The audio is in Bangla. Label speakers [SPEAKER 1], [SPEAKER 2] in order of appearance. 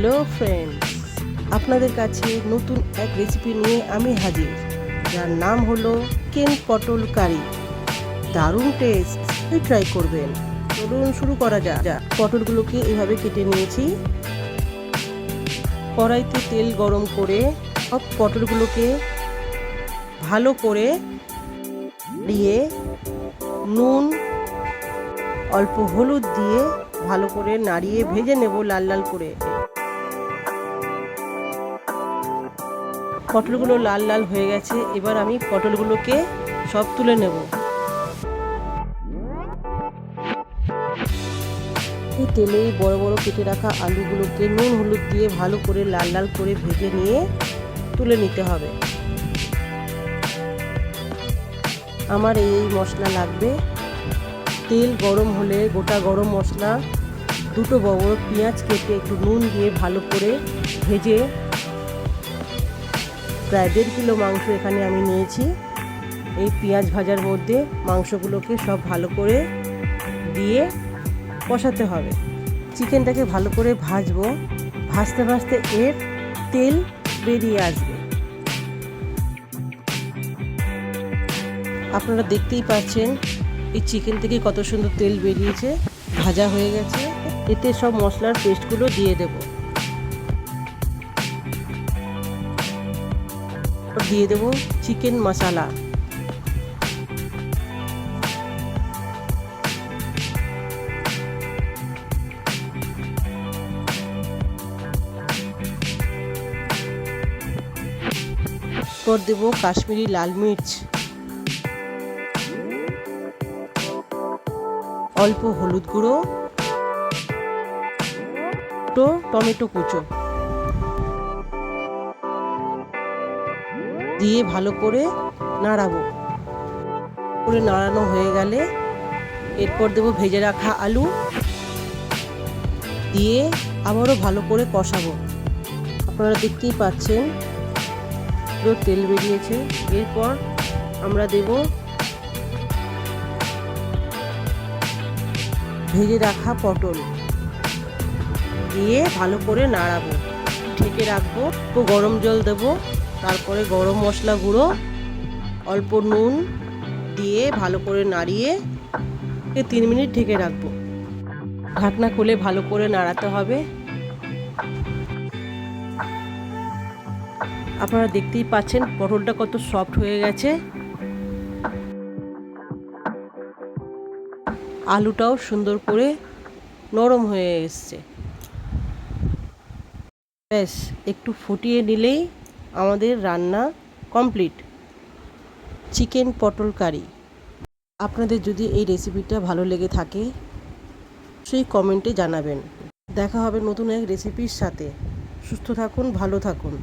[SPEAKER 1] হ্যালো ফ্রেন্ডস, আপনাদের কাছে নতুন এক রেসিপি নিয়ে আমি হাজির, যার নাম হলো চিকেন পটল কারি। দারুণ টেস্ট, ট্রাই করবেন। চলুন শুরু করা যাক। পটলগুলোকে এভাবে কেটে নিয়েছি। কড়াইতে তেল গরম করে সব পটলগুলোকে ভালো করে দিয়ে নুন অল্প হলুদ দিয়ে ভালো করে নাড়িয়ে ভেজে নেব লাল লাল করে। পটলগুলো লাল লাল হয়ে গেছে, এবার আমি পটলগুলোকে সব তুলে নেব। এই তেলে বড় বড় কেটে রাখা আলুগুলোকে নুন হলুদ দিয়ে ভালো করে লাল লাল করে ভেজে নিয়ে তুলে নিতে হবে। আমার এই মশলা লাগবে। তেল গরম হলে গোটা গরম মশলা, দুটো বড় বড় পেঁয়াজ কেটে একটু নুন দিয়ে ভালো করে ভেজে, প্রায় 1.5 কিলো মাংস এখানে আমি নিয়েছি। এই পেঁয়াজ ভাজার মধ্যে মাংসগুলোকে সব ভালো করে দিয়ে কষাতে হবে। চিকেনটাকে ভালো করে ভাজবো, ভাজতে ভাজতে এর তেল বেরিয়ে আসবে। আপনারা দেখতেই পাচ্ছেন এই চিকেন থেকে কত সুন্দর তেল বেরিয়েছে, ভাজা হয়ে গেছে। এতে সব মশলার পেস্টগুলো দিয়ে দেব। দিয়ে দেব চিকেন মশলা, পর দেব কাশ্মীরি লাল মির্চ, অল্প হলুদ গুঁড়ো, টমেটো কুচো দিয়ে ভালো করে নাড়াবো। করে নাড়ানো হয়ে গেলে এরপর দেবো ভেজে রাখা আলু, দিয়ে আবারও ভালো করে কষাবো। আপনারা দেখতেই পাচ্ছেন পুরো তেল বেরিয়েছে। এরপর আমরা দেব ভেজে রাখা পটল, দিয়ে ভালো করে নাড়াবো, ঢেকে রাখবো। তো গরম জল দেব, তারপরে গরম মশলা গুঁড়ো, অল্প নুন দিয়ে ভালো করে নাড়িয়ে 3 মিনিট ঢেকে রাখবো। ঢাকনা খুলে ভালো করে নাড়াতে হবে। আপনারা দেখতেই পাচ্ছেন পটলটা কত সফট হয়ে গেছে, আলুটাও সুন্দর করে নরম হয়ে এসছে। ব্যাস একটু ফুটিয়ে নিলেই আমাদের রান্না কমপ্লিট, চিকেন পটল কারি। আপনাদের যদি এই রেসিপিটা ভালো লেগে থাকে সেই কমেন্টে জানাবেন। দেখা হবে নতুন এক রেসিপির সাথে। সুস্থ থাকুন, ভালো থাকুন।